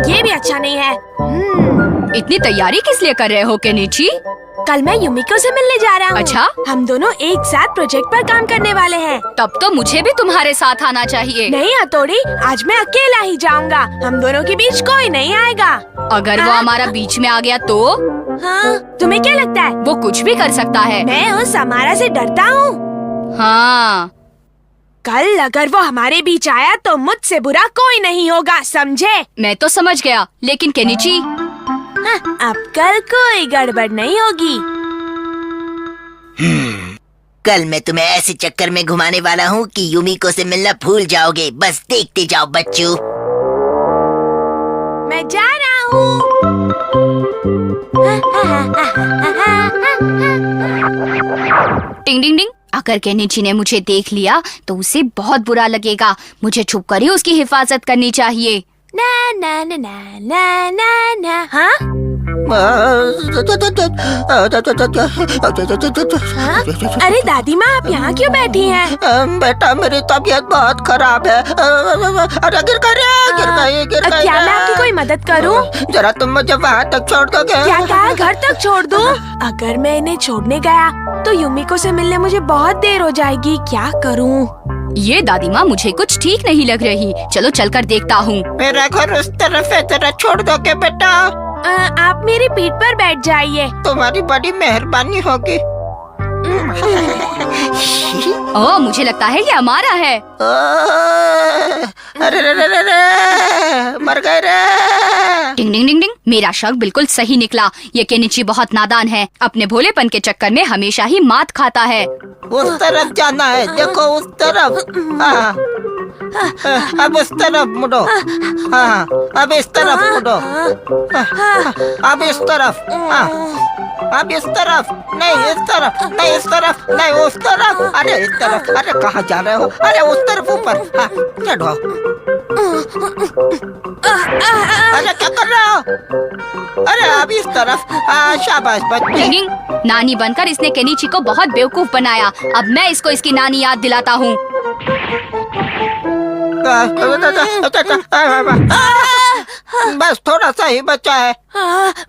ये भी अच्छा नहीं है। इतनी तैयारी किस लिए कर रहे हो केनिची? कल मैं युमिको से मिलने जा रहा हूँ। अच्छा? हम दोनों एक साथ प्रोजेक्ट पर काम करने वाले हैं। तब तो मुझे भी तुम्हारे साथ आना चाहिए। नहीं हथौड़ी, आज मैं अकेला ही जाऊँगा। हम दोनों के बीच कोई नहीं आएगा। अगर वो हमारा बीच में आ गया तो? हाँ, तुम्हें क्या लगता है? वो कुछ भी कर सकता है। मैं उस हमारा से डरता हूँ। हाँ। कल अगर वो हमारे बीच आया तो मुझसे बुरा कोई नहीं होगा, समझे? मैं तो समझ गया, लेकिन केनिची? हाँ, अब कल कोई गड़बड़ नहीं होगी। कल मैं तुम्हें ऐसे चक्कर में घुमाने वाला हूँ कि युमिको से मिलना भूल जाओगे। बस देखते जाओ बच्चों। मैं जा रहा हूँ। टिंग टिंग टिंग। अगर केनिची ने मुझे देख लिया तो उसे बहुत बुरा लगेगा। मुझे छुपकर ही उसकी हिफाजत करनी चाहिए। ना ना ना ना ना ना ना। हाँ? अरे दादी माँ, आप यहाँ क्यों बैठी हैं? बेटा, मेरी तबीयत बहुत खराब है। अरे गिर गई। क्या मैं आपकी कोई मदद करूँ? जरा तुम मुझे वहाँ तक छोड़ दोगे? क्या कहा, घर तक छोड़ दूँ? अगर मैं इन्हें छोड़ने गया तो युमिको से मिलने मुझे बहुत देर हो जाएगी। क्या करूँ? ये दादी माँ मुझे कुछ ठीक नहीं लग रही। चलो चलकर देखता हूँ। मेरा घर उस तरफ है, जरा छोड़ दोगे बेटा? आप मेरी पीठ पर बैठ जाइए। तुम्हारी बड़ी मेहरबानी होगी। ओह, मुझे लगता है ये हमारा है। अरे मर गए रे। टिंग टिंग टिंग टिंग। मेरा शक बिल्कुल सही निकला। ये केनिची बहुत नादान है। अपने भोलेपन के चक्कर में हमेशा ही मात खाता है। उस तरफ जाना है, देखो उस तरफ। हाँ, अब उस तरफ मुड़ो। हाँ, अब इस तरफ मुड़ो। अब इस तरफ। हाँ, अब इस तरफ नहीं, इस तरफ नहीं, इस तरफ नहीं, उस तरफ। अरे इस तरफ। अरे कहाँ जा रहे हो? अरे उस तरफ ऊपर। हाँ, चढ़ो। अरे क्या कर रहे हो? अरे अब इस तरफ। शाबाश बच्चे। नानी बनकर इसने केनिची को बहुत बेवकूफ बनाया। अब मैं इसको इसकी नानी याद दिलाता हूँ। बस थोड़ा सा ही बचा है।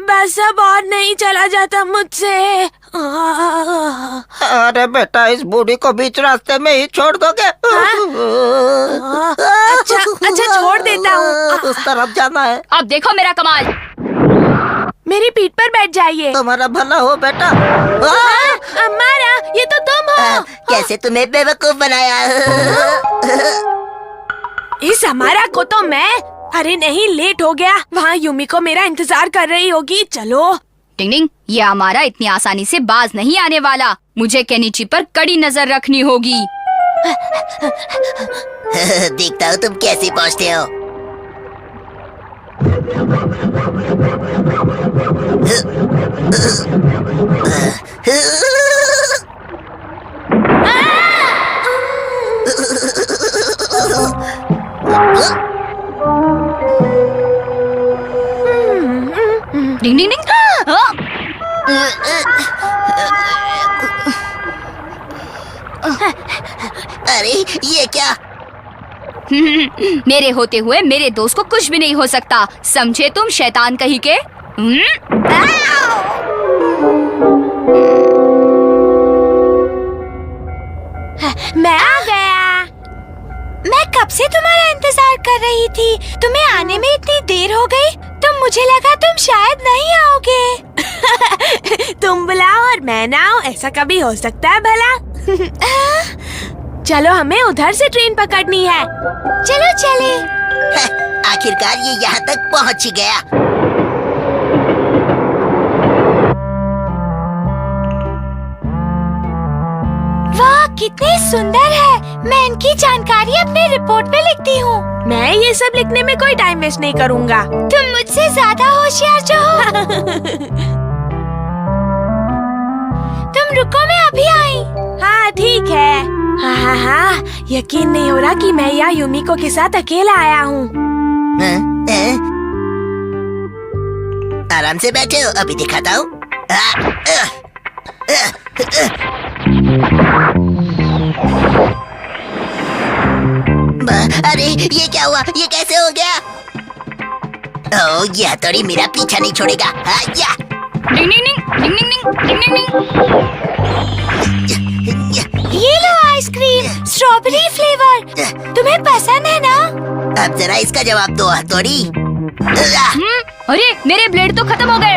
बस अब और नहीं चला जाता मुझसे। अरे बेटा, इस बूढ़ी को बीच रास्ते में ही छोड़ दोगे? अच्छा छोड़ देता हूँ। उस तरफ जाना है। अब देखो मेरा कमाल। मेरी पीठ पर बैठ जाइए। तुम्हारा भला हो बेटा। अम्मारा, ये तो तुम हो। कैसे तुम्हें बेवकूफ बनाया? इस हमारा को तो मैं। अरे नहीं, लेट हो गया। वहाँ युमिको मेरा इंतजार कर रही होगी। चलो। टिंग टिंग, ये हमारा इतनी आसानी से बाज नहीं आने वाला। मुझे केनिची पर कड़ी नजर रखनी होगी। देखता हूँ तुम कैसे पहुँचते हो। डिंग डिंग डिंग। अरे ये क्या? मेरे होते हुए मेरे दोस्त को कुछ भी नहीं हो सकता, समझे तुम शैतान कहीं के? मैं आ गया। मैं कब से तुम्हारा इंतजार कर रही थी। तुम्हें आने में इतनी देर हो गई तो मुझे लगा तुम शायद नहीं आओगे। तुम बुलाओ और मैं ना आऊं, ऐसा कभी हो सकता है भला? चलो, हमें उधर से ट्रेन पकड़नी है। चलो चले। आखिरकार ये यहाँ तक पहुँच ही गया। वाह, कितनी सुंदर है। मैं इनकी जानकारी अपने रिपोर्ट में लिखती हूँ। मैं ये सब लिखने में कोई टाइम वेस्ट नहीं करूँगा। तुम मुझसे ज्यादा होशियार जो हो। तुम रुको, मैं अभी आई। हाँ ठीक है। हाँ, यकीन नहीं हो रहा कि मैं यहाँ युमिको के साथ अकेला आया हूँ। आराम से बैठे हो, अभी दिखाता हूँ। अरे ये क्या हुआ? ये कैसे हो गया? ओ ये हथौड़ी मेरा पीछा नहीं छोड़ेगा। या। डिंग डिंग डिंग डिंग डिंग डिंग डिंग। ये लो आइसक्रीम, स्ट्रॉबेरी फ्लेवर। तुम्हें पसंद है ना? अब जरा इसका जवाब दो हथौड़ी। अरे मेरे ब्लेड तो खत्म हो गए।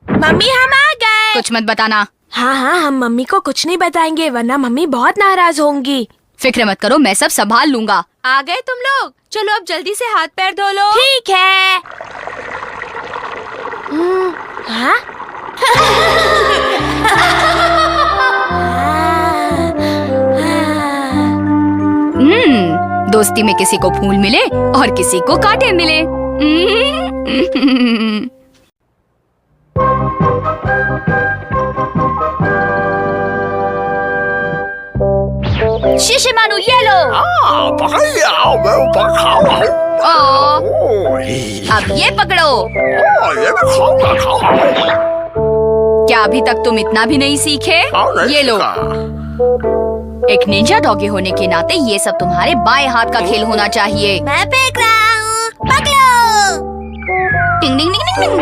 मम्मी हम आ गए। कुछ मत बताना। हाँ हाँ, हम मम्मी को कुछ नहीं बताएंगे वरना मम्मी बहुत नाराज होंगी। फिक्र मत करो, मैं सब संभाल लूंगा। आ गए तुम लोग? चलो अब जल्दी से हाथ पैर धो लो। ठीक है। हाँ? दोस्ती में किसी को फूल मिले और किसी को कांटे मिले। शिशिमानु ये लो। अब ये पकड़ो। क्या अभी तक तुम इतना भी नहीं सीखे? ये लो। एक निंजा डॉगी होने के नाते ये सब तुम्हारे बाएं हाथ का खेल होना चाहिए। मैं फेंक रहा हूँ, पकड़ो। टिंग टिंग टिंग टिंग।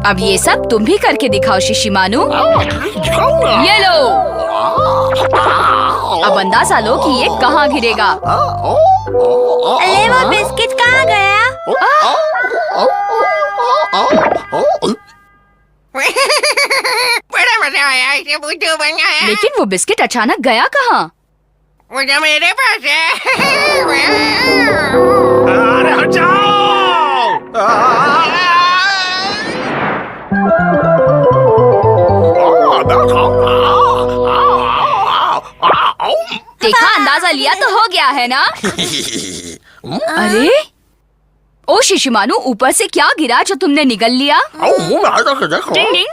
अब ये सब तुम भी करके दिखाओ शिशिमानु। ये लो। अब अंदाजा लो कि ये कहाँ गिरेगा। अरे वो बिस्किट कहाँ गया? बड़ा मजा आया इसे बुद्धू बनाया। लेकिन वो बिस्किट अचानक गया कहाँ? वो जो मेरे पास है। अरे देखा, अंदाजा लिया तो हो गया है ना? अरे ओ शिशिमानु, ऊपर से क्या गिरा जो तुमने निगल लिया? टिंग टिंग।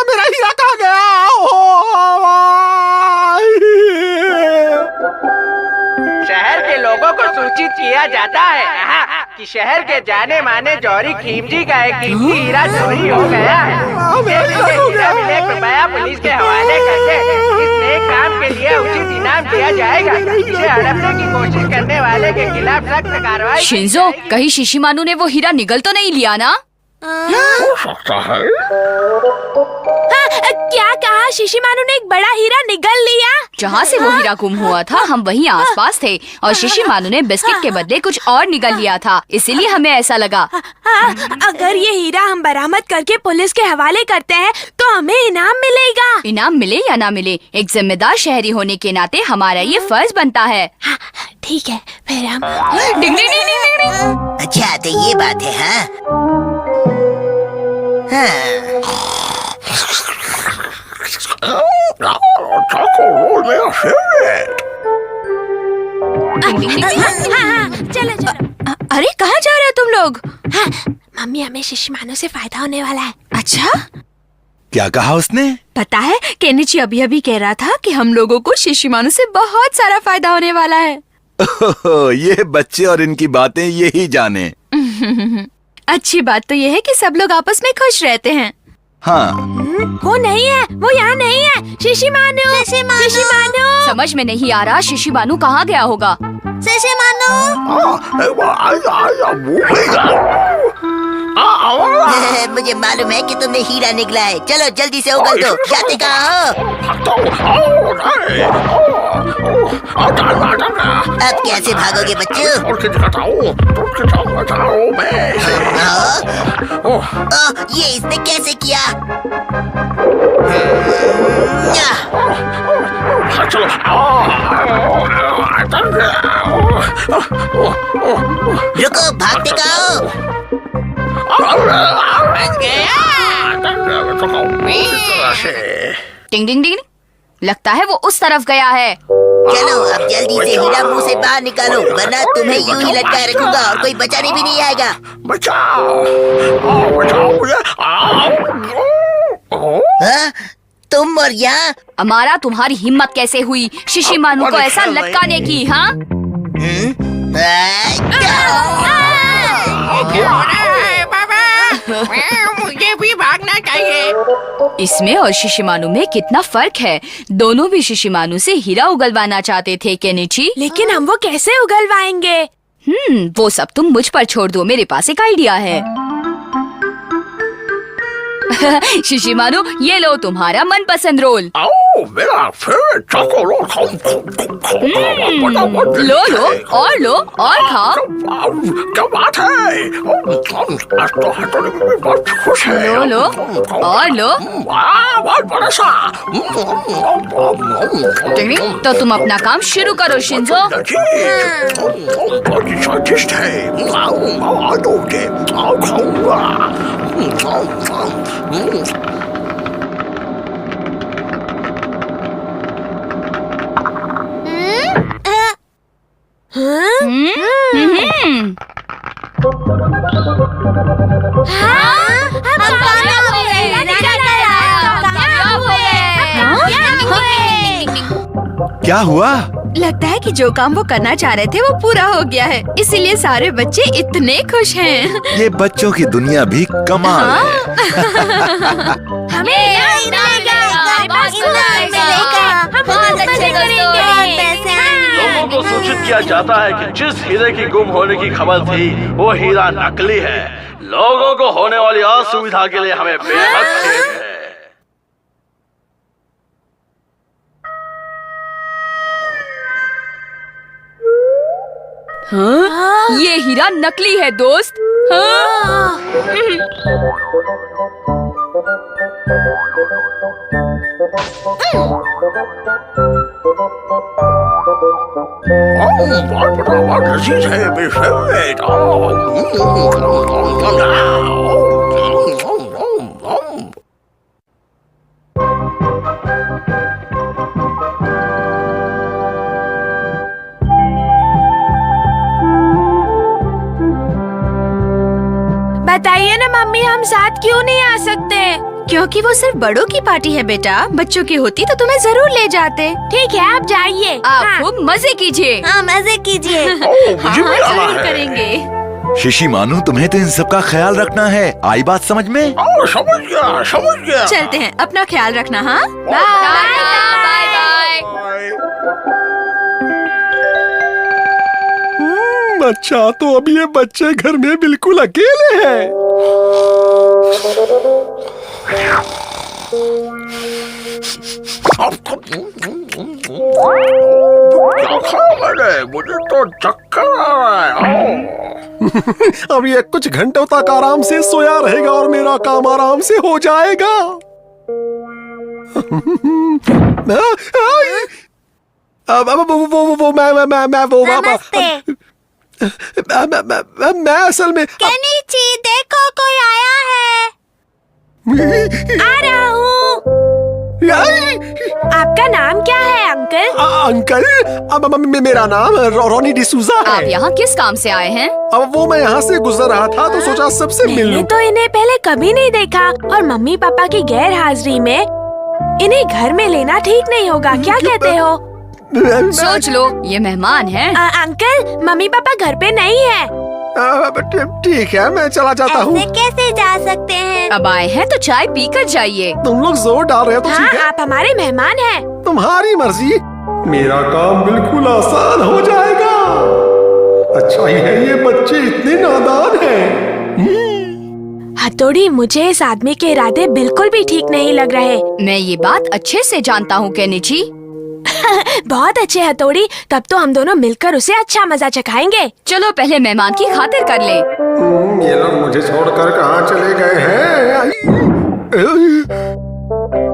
मेरा हीरा कहाँ गया? शहर के लोगों को सूचित किया जाता है कि शहर के जाने माने जौहरी खीमजी का एक कीमती हीरा चोरी हो गया है। हीरा मिले कृपया पुलिस के हवाले कर दे। इस नेक काम के लिए उचित इनाम दिया जाएगा। इसे हड़पने की कोशिश करने वाले के खिलाफ सख्त कार्रवाई। शिंजो, कहीं शिशिमानु ने वो हीरा निगल तो नहीं लिया ना? हो सकता है। क्या कहा? शिशिमानु ने एक बड़ा हीरा निगल लिया? जहाँ से वो हीरा गुम हुआ था हम वहीं आसपास थे और शिशिमानु ने बिस्किट के बदले कुछ और निगल लिया था, इसीलिए हमें ऐसा लगा। अगर ये हीरा हम बरामद करके पुलिस के हवाले करते हैं तो हमें इनाम मिलेगा। इनाम मिले या ना मिले, एक जिम्मेदार शहरी होने के नाते हमारा ये फर्ज बनता है। ठीक है, फिर हम डिंग डिंग डिंग डिंग डिंग। अच्छा तो ये बात है। हाँ चलो चलो। अरे कहाँ जा रहे हो तुम लोग? मम्मी, हमें शिशिमानु से फायदा होने वाला है। अच्छा, क्या कहा उसने? पता है केनिची अभी अभी कह रहा था कि हम लोगों को शिशिमानु से बहुत सारा फायदा होने वाला है। ये बच्चे और इनकी बातें यही जाने। अच्छी बात तो ये है कि सब लोग आपस में खुश रहते हैं। हाँ, वो नहीं है, वो यहाँ नहीं है। शिशिमानु, शिशिमानु, समझ में नहीं आ रहा शिशिमानु कहाँ गया होगा। शिशिमानु। मुझे मालूम है कि तुमने हीरा निकला है। चलो जल्दी से उगल दो। जाते कहाँ हो? अब कैसे भागोगे बच्चों? ये इसने कैसे किया? रुको, भागते कहाँ हो? टिंग टिंग टिंग। लगता है वो उस तरफ गया है। चलो अब जल्दी से हीरा मुंह से बाहर निकालो, वरना तुम्हें यूं ही लटकाए रखूंगा और कोई बचाने भी नहीं आएगा। हाँ? तुम और यहाँ? अमारा, तुम्हारी हिम्मत कैसे हुई शिशिमानु को ऐसा लटकाने की? हाँ, क्या हो रहा है बाबा? मुझे भी भागना चाहिए। इसमें और शिशिमानु में कितना फर्क है। दोनों भी शिशिमानु से हीरा उगलवाना चाहते थे केनिची। लेकिन हम वो कैसे उगलवाएंगे? वो सब तुम मुझ पर छोड़ दो, मेरे पास एक आइडिया है। शिशिमानु, ये लो तुम्हारा मनपसंद रोल। मेरा फेवरेट चॉकोलेट। लो लो और लो और खाओ। क्या बात है? आज तो हथौड़ी में बहुत खुश है। लो लो और लो। बहुत बड़ा सा। तो तुम अपना काम शुरू करो शिंजो। बहुत ही स्वादिष्ट है। दोगे, खाऊंगा। क्या हुआ? लगता है कि जो काम वो करना चाह रहे थे वो पूरा हो गया है, इसीलिए सारे बच्चे इतने खुश हैं। ये बच्चों की दुनिया भी कमाल है। हमें इनाम मिलेगा। हम बहुत अच्छे करेंगे। लोगों को सूचित किया जाता है कि जिस हीरे की गुम होने की खबर थी वो हीरा नकली है। लोगों को होने वाली असुविधा के लिए हमें बेहद खेद है। हाँ? ये हीरा नकली है दोस्त। हाँ? बहुत लजीज है मेरे फेवरेट। बताइए ना मम्मी, हम साथ क्यों नहीं आ सकते? क्योंकि वो सिर्फ बड़ों की पार्टी है बेटा। बच्चों की होती तो तुम्हें जरूर ले जाते। ठीक है, आप जाइए। आप खूब मजे कीजिए। हाँ, मजे कीजिए। मुझे भी आना जरूर है। करेंगे। शिशिमानु, तुम्हें तो इन सब का ख्याल रखना है। आई बात समझ में? समझ गया, समझ गया। चलते हैं, अपना ख्याल रखना। हाँ, बाय बाय। अच्छा, तो अब ये बच्चे घर में बिल्कुल अकेले हैं। क्या खाया मैंने? मुझे तो चक्कर आ रहा है। अब ये कुछ घंटों तक आराम से सोया रहेगा और मेरा काम आराम से हो जाएगा। मैं असल में केनिची, देखो कोई आया है। आ रहा हूँ। आपका नाम क्या है अंकल? अंकल, मेरा नाम रोनी डिसूजा है। आप यहाँ किस काम से आए हैं? अब वो मैं यहाँ से गुजर रहा था तो सोचा सबसे मिल मैंने लूं। तो इन्हें पहले कभी नहीं देखा और मम्मी पापा की गैर हाजिरी में इन्हें घर में लेना ठीक नहीं होगा। क्या कहते हो? सोच लो, ये मेहमान हैं। अंकल, मम्मी पापा घर पे नहीं है। ठीक है, मैं चला जाता हूँ। कैसे जा सकते हैं? अब आए हैं तो चाय पी कर जाइए। तुम लोग जोर डाल रहे हो तो हाँ, ठीक है। आप हमारे मेहमान हैं। तुम्हारी मर्जी। मेरा काम बिल्कुल आसान हो जाएगा। अच्छा ही है ये बच्चे इतने नादान हैं। हथौड़ी, मुझे इस आदमी के इरादे बिल्कुल भी ठीक नहीं लग रहे। मैं ये बात अच्छे से जानता हूँ केनिची। बहुत अच्छे हथौड़ी, तब तो हम दोनों मिलकर उसे अच्छा मजा चखाएंगे। चलो पहले मेहमान की खातिर कर ले। ये लोग मुझे छोड़कर कहाँ चले गए हैं?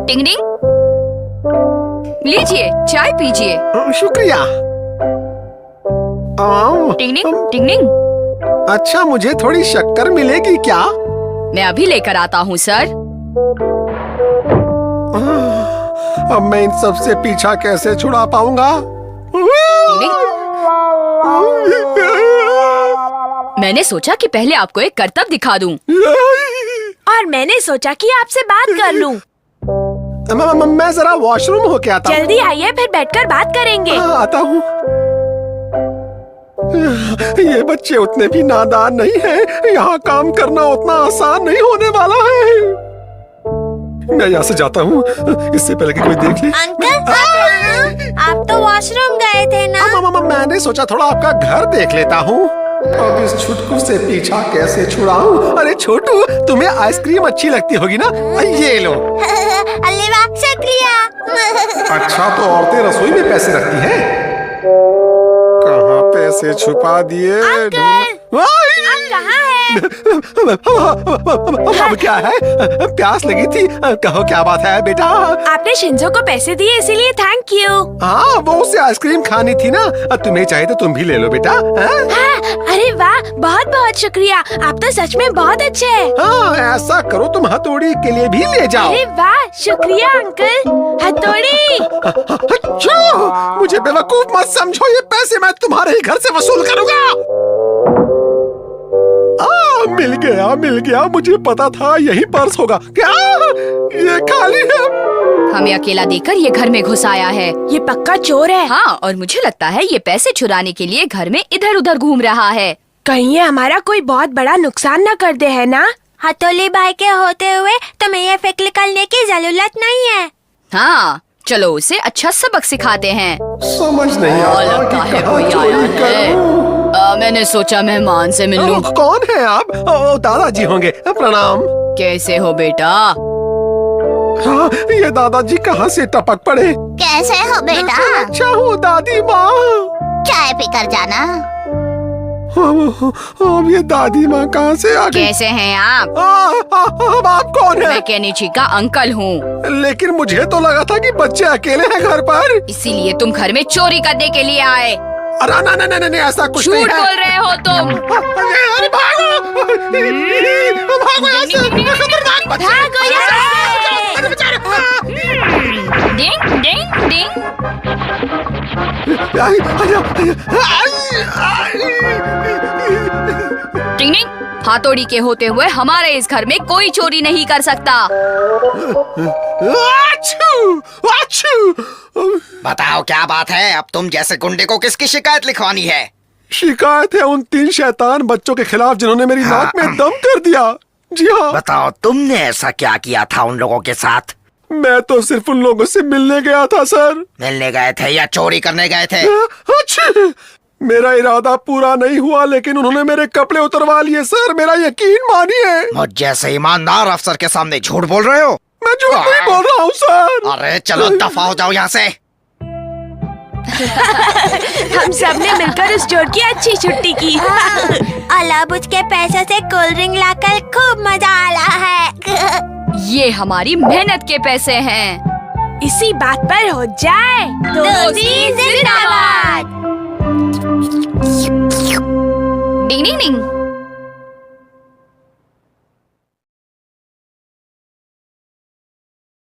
टिंग टिंग, लीजिए चाय पीजिए। शुक्रिया। टिंग टिंग टिंग टिंग। अच्छा, मुझे थोड़ी शक्कर मिलेगी क्या? मैं अभी लेकर आता हूँ सर। अब मैं इन सब से पीछा कैसे छुड़ा पाऊंगा? मैंने सोचा कि पहले आपको एक करतब दिखा दूं। और मैंने सोचा कि आपसे बात कर लूं। मैं जरा वॉशरूम होके आता हूँ। जल्दी आइए, फिर बैठकर बात करेंगे। आता हूँ। ये बच्चे उतने भी नादान नहीं हैं। यहाँ काम करना उतना आसान नहीं होने वाला है। मैं यहाँ से जाता हूँ, इससे पहले कि कोई देख ले। अंकल, आप तो वॉशरूम गए थे ना? मैंने सोचा थोड़ा आपका घर देख लेता हूँ। अब इस छुटकू से पीछा कैसे छुड़ाऊं? अरे छोटू, तुम्हें आइसक्रीम अच्छी लगती होगी ना? ये लो। अल्ले वाह, शुक्रिया। अच्छा, तो औरतें रसोई में पैसे रखती हैं? कहाँ पैसे छुपा दिए? आप कहाँ हैं? अब क्या है? प्यास लगी थी। कहो क्या बात है बेटा? आपने शिंजो को पैसे दिए, इसीलिए थैंक यू। हाँ, वो उसे आइसक्रीम खानी थी ना। तुम्हें चाहिए तो तुम भी ले लो बेटा। हाँ, अरे वाह, बहुत बहुत शुक्रिया। आप तो सच में बहुत अच्छे हैं। हाँ, ऐसा करो, तुम हथौड़ी के लिए भी ले जाओ। अरे वाह, शुक्रिया अंकल। हथौड़ी। अच्छा, मुझे बेवकूफ मत समझो। ये पैसे मैं तुम्हारे ही घर से वसूल करूंगा। मिल गया। मुझे पता था यही पर्स होगा। क्या ये खाली है? हमें अकेला देखकर ये घर में घुस आया है। ये पक्का चोर है। हाँ, और मुझे लगता है ये पैसे चुराने के लिए घर में इधर उधर घूम रहा है। कहीं ये हमारा कोई बहुत बड़ा नुकसान न कर दे, है ना? हथौली भाई के होते हुए तुम्हें ये फिक्र निकालने की जरूरत नहीं है। हाँ, चलो उसे अच्छा सबक सिखाते हैं। समझ नहीं आ रहा लगता कि है कहाँ कोई चोरी आया है। करूं। मैंने सोचा मेहमान से मिल लूं। कौन है आप? दादाजी होंगे। प्रणाम। कैसे हो बेटा? हाँ, ये दादाजी कहाँ से टपक पड़े? कैसे हो बेटा? अच्छा हूँ दादी माँ। चाय पीकर जाना। अब ये दादी माँ कहाँ से आ गई? कैसे हैं आप? आप कौन है? मैं केनिची का अंकल हूँ। लेकिन मुझे तो लगा था कि बच्चे अकेले हैं घर पर। इसीलिए तुम घर में चोरी करने के लिए आए। अरे नहीं, ऐसा कुछ नहीं झूठ है। बोल रहे हो तुम। अरे भागो यहाँ से। खतरनाक बच्चे। भागो यहाँ से। अरे बेचारे। डिंग डिंग डिंग। डिंग डिंग। हथौड़ी के होते हुए हमारे इस घर में कोई चोरी नहीं कर सकता। बताओ क्या बात है? अब तुम जैसे गुंडे को किसकी शिकायत लिखवानी है? शिकायत है उन 3 शैतान बच्चों के खिलाफ जिन्होंने मेरी नाक में दम कर दिया। जी हाँ। बताओ तुमने ऐसा क्या किया था उन लोगों के साथ? मैं तो सिर्फ उन लोगों से मिलने गया था सर। मिलने गए थे या चोरी करने गए थे? अच्छा, मेरा इरादा पूरा नहीं हुआ, लेकिन उन्होंने मेरे कपड़े उतरवा लिए सर। मेरा यकीन मानिए। मुझ जैसे ईमानदार अफसर के सामने झूठ बोल रहे हो? मैं झूठ नहीं बोल रहा हूँ सर। अरे चलो दफा हो जाओ यहाँ से। हम सब ने मिलकर उस चोर की अच्छी छुट्टी की। अलाब उसके पैसे से कोल्ड ड्रिंक लाकर खूब मजा आ रहा है। ये हमारी मेहनत के पैसे हैं। इसी बात पर हो जाए। दोस्ती जिंदाबाद।